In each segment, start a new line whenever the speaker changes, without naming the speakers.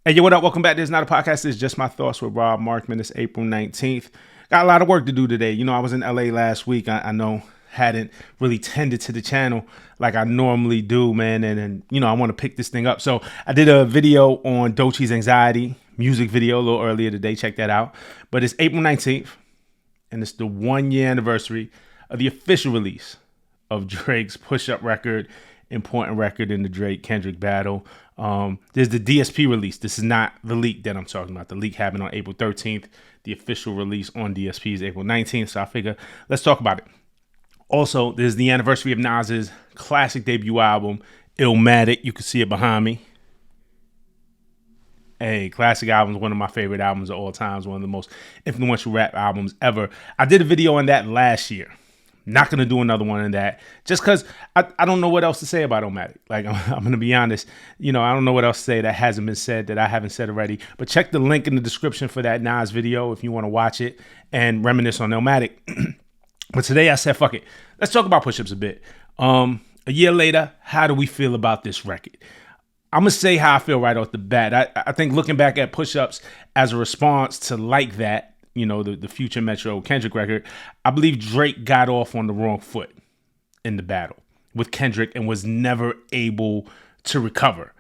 Hey, yo, what up? Welcome back. This is not a podcast. It's just my thoughts with Rob Markman. It's April 19th. Got a lot of work to do today. You know, I was in LA last week. I know hadn't really tended to the channel like I normally do, man. And you know, I want to pick this thing up. So I did a video on Doechie's Anxiety music video a little earlier today. Check that out. But it's April 19th, and it's the 1 year anniversary of the official release of Drake's push-up record, important record in the Drake-Kendrick battle. There's the DSP release. This is not the leak that I'm talking about. The leak happened on April 13th. The official release on DSP is April 19th. So I figure let's talk about it. Also, there's the anniversary of Nas's classic debut album, Illmatic. You can see it behind me. Hey, classic album is one of my favorite albums of all times. One of the most influential rap albums ever. I did a video on that last year. Not going to do another one on that just because I don't know what else to say about Illmatic. Like, I'm going to be honest. You know, I don't know what else to say that hasn't been said that I haven't said already. But check the link in the description for that Nas video if you want to watch it and reminisce on Illmatic. But today I said, fuck it. Let's talk about push-ups a bit. A year later, how do we feel about this record? I'm going to say how I feel right off the bat. I think looking back at push-ups as a response to Like That, you know, the Future Metro Kendrick record, I believe Drake got off on the wrong foot in the battle with Kendrick and was never able to recover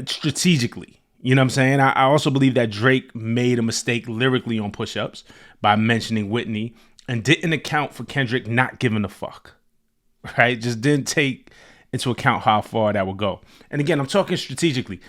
strategically. You know what I'm saying? I also believe that Drake made a mistake lyrically on push-ups by mentioning Whitney and didn't account for Kendrick not giving a fuck, right? Just didn't take into account how far that would go. And again, I'm talking strategically.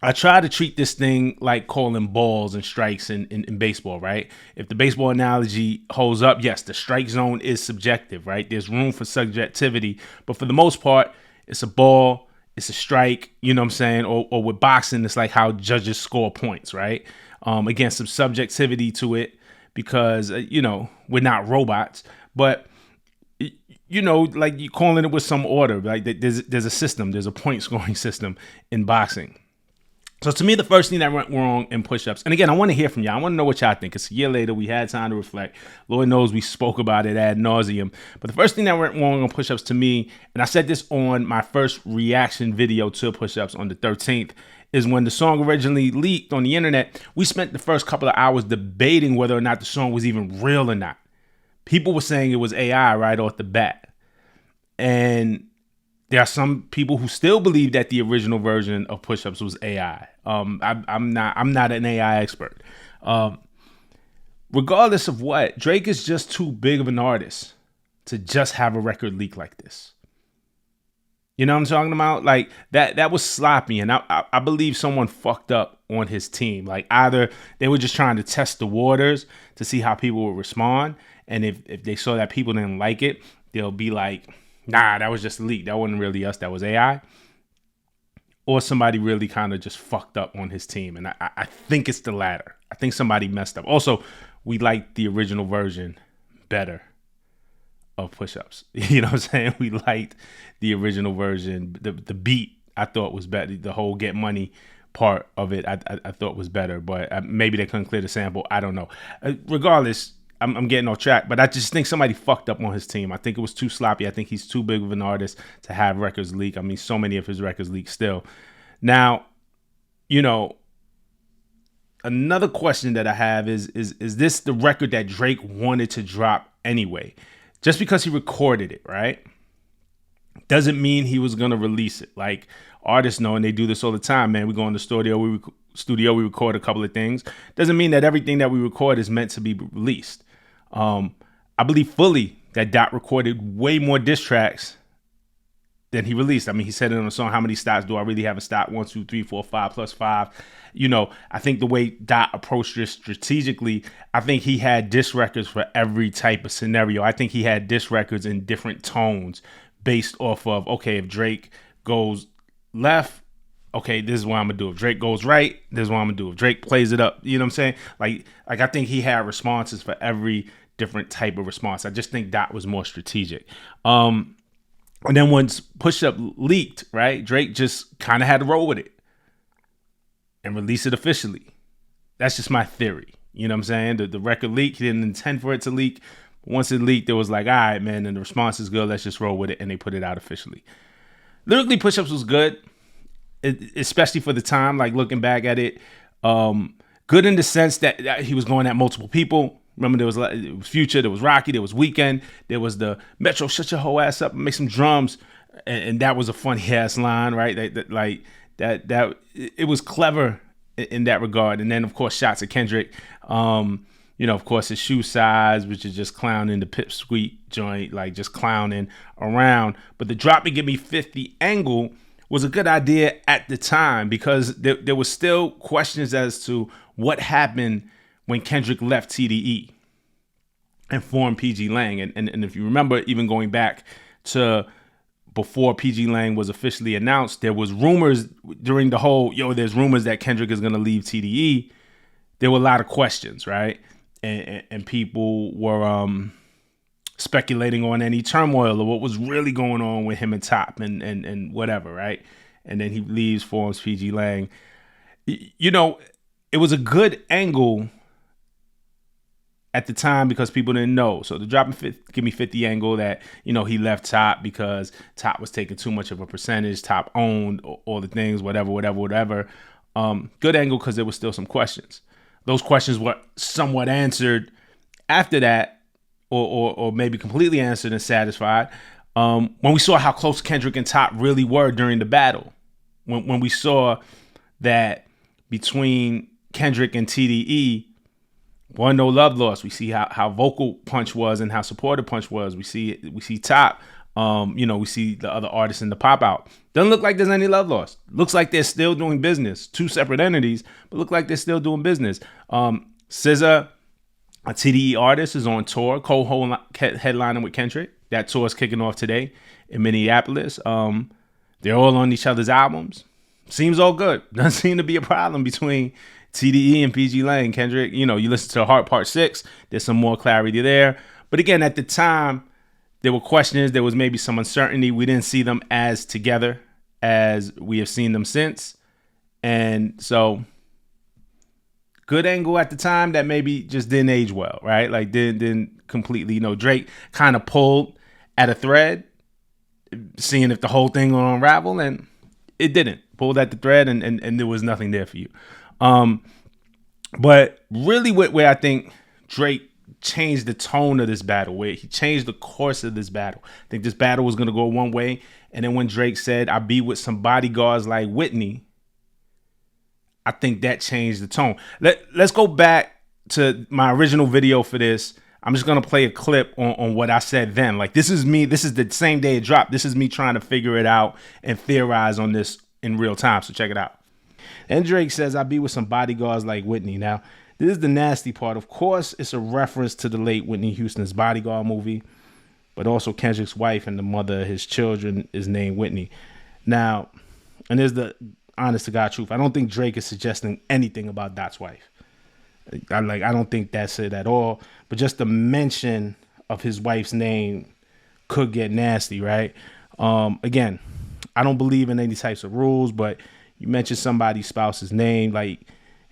I try to treat this thing like calling balls and strikes in baseball, right? If the baseball analogy holds up, yes, the strike zone is subjective, right? There's room for subjectivity, but for the most part, it's a ball, it's a strike, you know what I'm saying? Or with boxing, it's like how judges score points, right? Again, some subjectivity to it because, you know, we're not robots, but you know, like you're calling it with some order, like there's a system, there's a point scoring system in boxing. So to me, the first thing that went wrong in push-ups, and again, I want to hear from y'all. I want to know what y'all think. It's a year later. We had time to reflect. Lord knows we spoke about it ad nauseum. But the first thing that went wrong on push-ups to me, and I said this on my first reaction video to push-ups on the 13th, is when the song originally leaked on the internet, we spent the first couple of hours debating whether or not the song was even real or not. People were saying it was AI right off the bat. And there are some people who still believe that the original version of push-ups was AI. I'm not an AI expert. Regardless of what, Drake is just too big of an artist to just have a record leak like this. You know what I'm talking about? Like that was sloppy, and I believe someone fucked up on his team. Like either they were just trying to test the waters to see how people would respond, and if they saw that people didn't like it, they'll be like, nah, that was just a leak. That wasn't really us. That was AI. Or somebody really kind of just fucked up on his team. And I think it's the latter. I think somebody messed up. Also, we liked the original version better of push-ups. You know what I'm saying? We liked the original version. The beat I thought was better. The whole get money part of it I thought was better. But maybe they couldn't clear the sample. I don't know. Regardless, I'm getting off track, but I just think somebody fucked up on his team. I think it was too sloppy. I think he's too big of an artist to have records leak. I mean, so many of his records leak still. Now, you know, another question that I have is this the record that Drake wanted to drop anyway? Just because he recorded it, right? Doesn't mean he was going to release it. Like artists know, and they do this all the time, man. We go in the studio, we record a couple of things. Doesn't mean that everything that we record is meant to be released. I believe fully that Dot recorded way more diss tracks than he released. I mean, he said it on the song, how many stops do I really have a stop? 1, 2, 3, 4, 5 plus 5. You know, I think the way Dot approached this strategically, I think he had diss records for every type of scenario. I think he had diss records in different tones based off of, okay, if Drake goes left, okay, this is what I'm gonna do. If Drake goes right, this is what I'm gonna do. If Drake plays it up, you know what I'm saying? Like I think he had responses for every different type of response. I just think Dot was more strategic. And then once Push Up leaked, right, Drake just kind of had to roll with it and release it officially. That's just my theory. You know what I'm saying? The record leaked. He didn't intend for it to leak. Once it leaked, it was like, all right, man, and the response is good. Let's just roll with it. And they put it out officially. Lyrically, Push Ups was good. especially for the time, like looking back at it. Good in the sense that he was going at multiple people. Remember, it was Future, there was Rocky, there was Weeknd, there was the Metro, shut your whole ass up and make some drums, and that was a funny ass line, right? That it was clever in that regard. And then of course shots at Kendrick. Of course his shoe size, which is just clowning the pipsqueak joint, like just clowning around. But the drop and give me 50 angle was a good idea at the time because there was still questions as to what happened when Kendrick left TDE and formed PG Lang. And if you remember, even going back to before PG Lang was officially announced, there was rumors during the whole, there's rumors that Kendrick is going to leave TDE. There were a lot of questions, right? And people were speculating on any turmoil or what was really going on with him and Top and whatever, right? And then he leaves, forms PG Lang. It was a good angle at the time because people didn't know. So the drop and give me 50 angle that, he left Top because Top was taking too much of a percentage. Top owned all the things, whatever. Good angle because there was still some questions. Those questions were somewhat answered after that, or maybe completely answered and satisfied when we saw how close Kendrick and Top really were during the battle. When we saw that between Kendrick and TDE, no love lost. We see how vocal Punch was and how supportive Punch was. We see Top. We see the other artists in the pop out. Doesn't look like there's any love lost. Looks like they're still doing business. Two separate entities, but look like they're still doing business. SZA, a TDE artist, is on tour, co-headlining with Kendrick. That tour is kicking off today in Minneapolis. They're all on each other's albums. Seems all good. Doesn't seem to be a problem between TDE and PG Lang. Kendrick, you listen to Heart Part 6. There's some more clarity there. But again, at the time, there were questions. There was maybe some uncertainty. We didn't see them as together as we have seen them since. And so, good angle at the time that maybe just didn't age well, right? Like didn't completely, Drake kind of pulled at a thread, seeing if the whole thing will unravel, and it didn't. Pulled at the thread and there was nothing there for you. But really where I think Drake changed the tone of this battle, where he changed the course of this battle. I think this battle was going to go one way. And then when Drake said, "I be with some bodyguards like Whitney," I think that changed the tone. Let's go back to my original video for this. I'm just going to play a clip on what I said then. Like, this is me. This is the same day it dropped. This is me trying to figure it out and theorize on this in real time. So check it out. And Drake says, "I be with some bodyguards like Whitney." Now, this is the nasty part. Of course, it's a reference to the late Whitney Houston's Bodyguard movie, but also Kendrick's wife and the mother of his children is named Whitney. Now, and there's the honest to God truth. I don't think Drake is suggesting anything about Dot's wife. I don't think that's it at all. But just the mention of his wife's name could get nasty, right? Again, I don't believe in any types of rules, but you mention somebody's spouse's name, and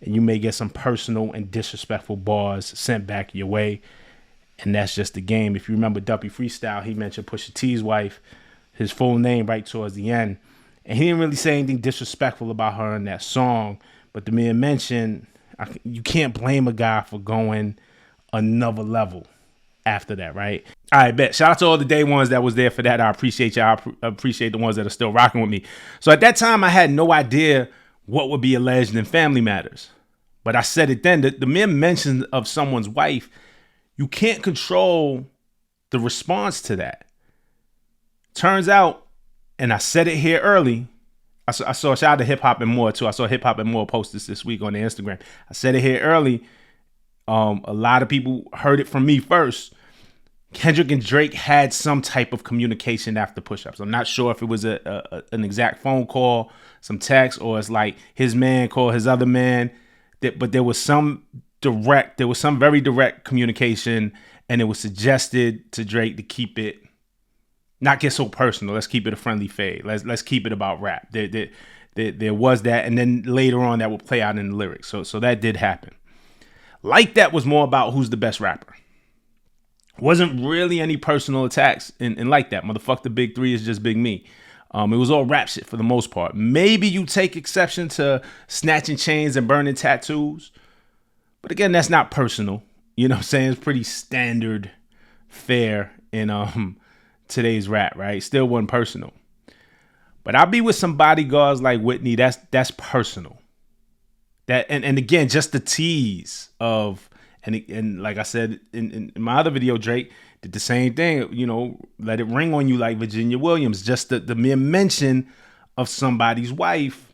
you may get some personal and disrespectful bars sent back your way. And that's just the game. If you remember Duppy Freestyle, he mentioned Pusha T's wife, his full name right towards the end. And he didn't really say anything disrespectful about her in that song. But the mere mention, you can't blame a guy for going another level after that, right? All right, bet. Shout out to all the day ones that was there for that. I appreciate y'all. I appreciate the ones that are still rocking with me. So at that time, I had no idea what would be alleged in Family Matters. But I said it then, the mere mention of someone's wife, you can't control the response to that. Turns out, and I said it here early, I saw shout out to Hip Hop and More too. I saw Hip Hop and More post this week on their Instagram. I said it here early. A lot of people heard it from me first. Kendrick and Drake had some type of communication after push-ups. I'm not sure if it was an exact phone call, some text, or it's like his man called his other man. But there was some very direct communication, and it was suggested to Drake to keep it, not get so personal. Let's keep it a friendly fade. Let's keep it about rap. There was that, and then later on that will play out in the lyrics. So that did happen. Like that was more about who's the best rapper. Wasn't really any personal attacks in like that. Motherfuck the big three is just big me. It was all rap shit for the most part. Maybe you take exception to snatching chains and burning tattoos. But again, that's not personal. You know what I'm saying? It's pretty standard fare in today's rap, right? Still wasn't personal. But I'll be with some bodyguards like Whitney. That's personal. That and again, just the tease of and like I said in my other video, Drake did the same thing. You know, let it ring on you like Virginia Williams. Just the mere mention of somebody's wife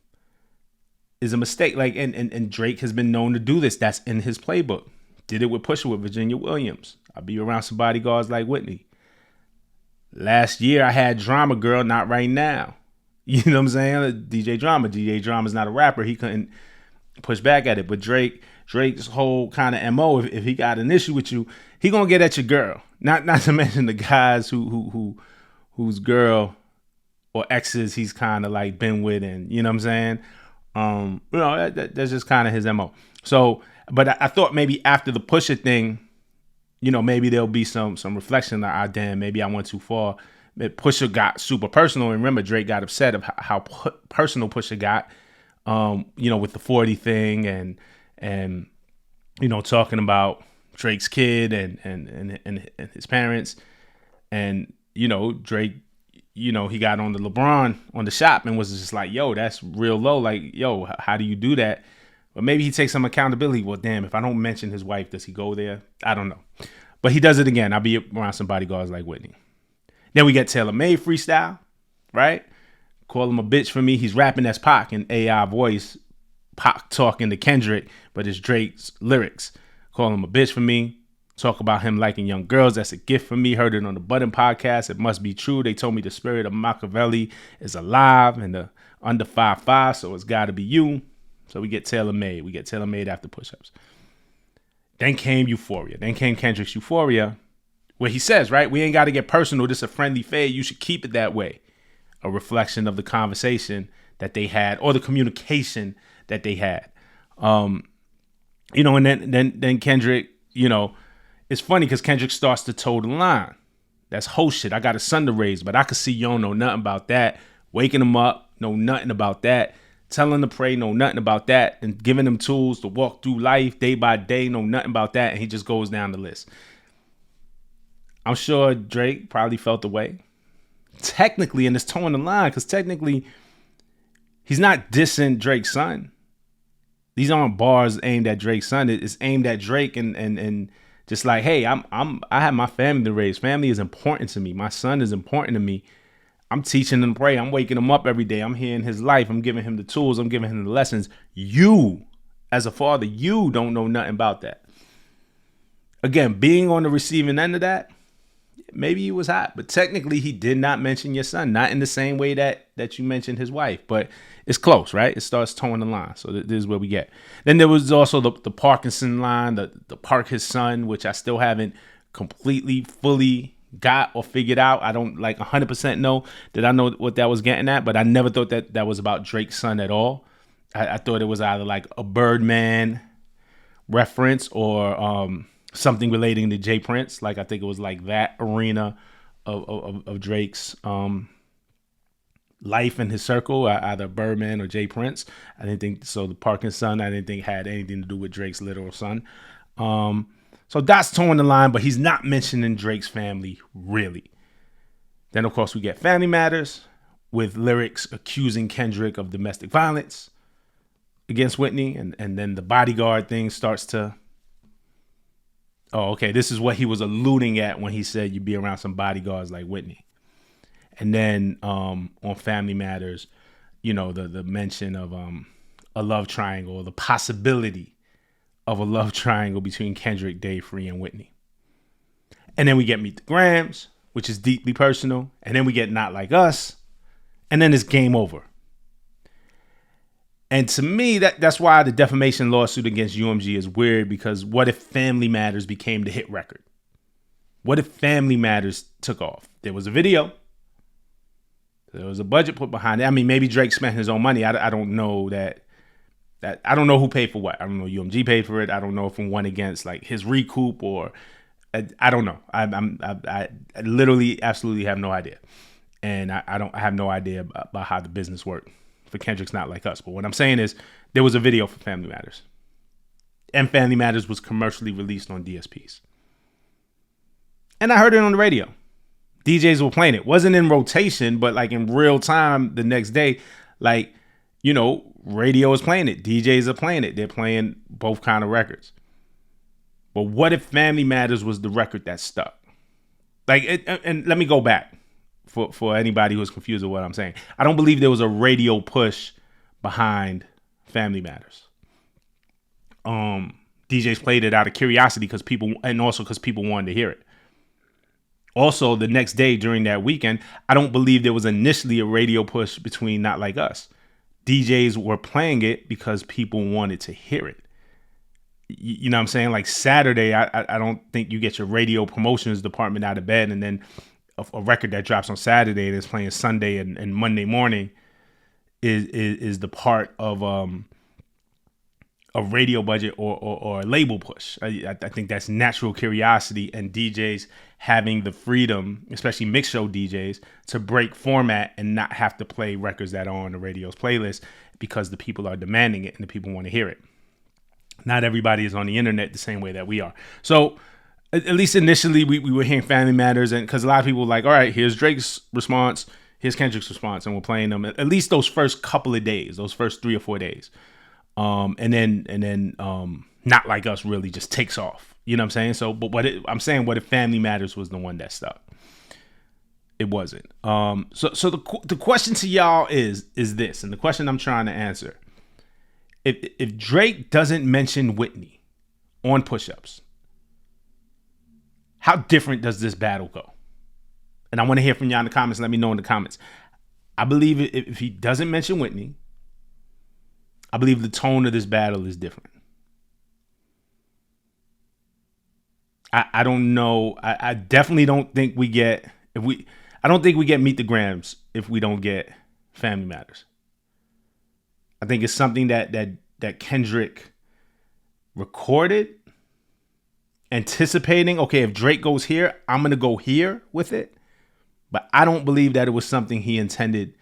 is a mistake. Like and Drake has been known to do this. That's in his playbook. Did it with Pusha with Virginia Williams. I'll be around some bodyguards like Whitney. Last year I had Drama Girl, not right now. You know what I'm saying? DJ Drama's not a rapper. He couldn't push back at it. But Drake's whole kind of MO, if he got an issue with you, he gonna get at your girl. Not to mention the guys whose girl or exes he's kind of like been with, and you know what I'm saying? You know, that's just kind of his MO. So, but I thought maybe after the Pusha thing, you know, maybe there'll be some reflection like, damn, maybe I went too far. Pusha got super personal, and remember Drake got upset of how personal Pusha got, you know, with the 40 thing and you know, talking about Drake's kid and his parents, and you know, Drake, you know, he got on the LeBron on the shop and was just like, yo, that's real low, like, yo, how do you do that? But maybe he takes some accountability. Well, damn, if I don't mention his wife, does he go there? I don't know, but he does it again. I'll be around some bodyguards like Whitney. Then we get Taylor Made freestyle, right? Call him a bitch for me. He's rapping as Pac in AI voice. Pac talking to Kendrick, but it's Drake's lyrics. Call him a bitch for me. Talk about him liking young girls. That's a gift for me. Heard it on the Button podcast. It must be true. They told me the spirit of Machiavelli is alive and the under 5'5", so it's got to be you. So we get Taylor Made. We get Taylor Made after Push-Ups. Then came Euphoria. Then came Kendrick's Euphoria, where he says, right, we ain't got to get personal. This is a friendly fade. You should keep it that way. A reflection of the conversation that they had or the communication that they had. You know, and then Kendrick, you know, it's funny because Kendrick starts to toe the line. That's whole shit. I got a son to raise, but I could see you don't know nothing about that. Waking him up, know nothing about that. Telling him to pray, know nothing about that. And giving him tools to walk through life day by day, know nothing about that. And he just goes down the list. I'm sure Drake probably felt the way. Technically, and it's towing the line, because technically, he's not dissing Drake's son. These aren't bars aimed at Drake's son. It's aimed at Drake and just like, hey, I have my family to raise. Family is important to me. My son is important to me. I'm teaching him to pray. I'm waking him up every day. I'm hearing his life. I'm giving him the tools. I'm giving him the lessons. You, as a father, you don't know nothing about that. Again, being on the receiving end of that, maybe he was hot, but technically he did not mention your son, not in the same way that you mentioned his wife, but it's close, right? It starts towing the line. So this is where we get. Then there was also the Parkinson line, the Park his son, which I still haven't completely, fully got or figured out. I don't like 100% know that I know what that was getting at, but I never thought that was about Drake's son at all. I thought it was either like a Birdman reference or something relating to Jay Prince. Like I think it was like that arena of Drake's life and his circle, either Birdman or Jay Prince. I didn't think so. The Parkinson, I didn't think had anything to do with Drake's literal son. So that's towing the line, but he's not mentioning Drake's family really. Then of course we get Family Matters with lyrics accusing Kendrick of domestic violence against Whitney, and then the bodyguard thing starts to. Oh, okay. This is what he was alluding at when he said you'd be around some bodyguards like Whitney. And then on Family Matters, you know, the mention of a love triangle, or the possibility of a love triangle between Kendrick, Dave Free, and Whitney. And then we get Meet the Grams, which is deeply personal. And then we get Not Like Us. And then it's game over. And to me, that's why the defamation lawsuit against UMG is weird, because what if Family Matters became the hit record? What if Family Matters took off? There was a video. There was a budget put behind it. I mean, maybe Drake spent his own money. I don't know that I don't know who paid for what. I don't know UMG paid for it. I don't know if it went against like his recoup or I don't know. I literally absolutely have no idea. And I have no idea about how the business worked for Kendrick's Not Like Us. But what I'm saying is there was a video for Family Matters. And Family Matters was commercially released on DSPs. And I heard it on the radio. DJs were playing it. Wasn't in rotation, but like in real time the next day, like, you know, radio is playing it. DJs are playing it. They're playing both kind of records. But what if Family Matters was the record that stuck? Like, and let me go back for anybody who's confused with what I'm saying. I don't believe there was a radio push behind Family Matters. DJs played it out of curiosity because people wanted to hear it. Also, the next day during that weekend, I don't believe there was initially a radio push between Not Like Us. DJs were playing it because people wanted to hear it. You know what I'm saying? Like Saturday, I don't think you get your radio promotions department out of bed, and then a record that drops on Saturday that's playing Sunday and Monday morning is the part of a radio budget or a label push. I think that's natural curiosity, and DJs having the freedom, especially mix show DJs, to break format and not have to play records that are on the radio's playlist because the people are demanding it and the people want to hear it. Not everybody is on the internet the same way that we are. So at least initially we were hearing Family Matters, and because a lot of people were like, all right, here's Drake's response, here's Kendrick's response, and we're playing them at least those first couple of days, those first 3 or 4 days. And then Not Like Us really just takes off. You know what I'm saying? So, but what if Family Matters was the one that stuck? It wasn't. So the question to y'all is this, and the question I'm trying to answer: if Drake doesn't mention Whitney on push-ups, how different does this battle go? And I want to hear from y'all in the comments. Let me know in the comments. I believe if he doesn't mention Whitney, I believe the tone of this battle is different. I don't know. I definitely don't think we get I don't think we get Meet the Grams if we don't get Family Matters. I think it's something that Kendrick recorded, anticipating, okay, if Drake goes here, I'm gonna go here with it. But I don't believe that it was something he intended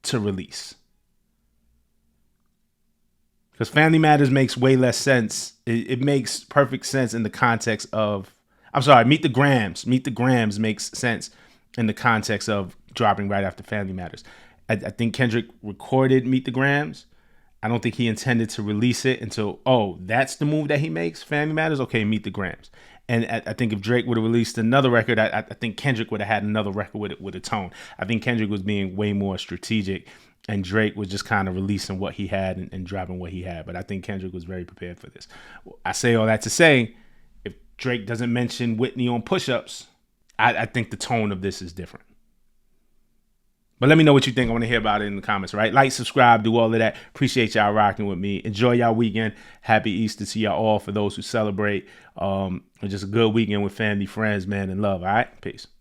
to release. Because Family Matters makes way less sense. It makes perfect sense in the context of, Meet the Grams. Meet the Grams makes sense in the context of dropping right after Family Matters. I think Kendrick recorded Meet the Grams. I don't think he intended to release it until, that's the move that he makes, Family Matters? Okay, Meet the Grams. And I think if Drake would have released another record, I think Kendrick would have had another record with a tone. I think Kendrick was being way more strategic, and Drake was just kind of releasing what he had and dropping what he had. But I think Kendrick was very prepared for this. I say all that to say, if Drake doesn't mention Whitney on push-ups, I think the tone of this is different. But let me know what you think. I want to hear about it in the comments, right? Like, subscribe, do all of that. Appreciate y'all rocking with me. Enjoy y'all weekend. Happy Easter to y'all all for those who celebrate. Just a good weekend with family, friends, man, and love, all right? Peace.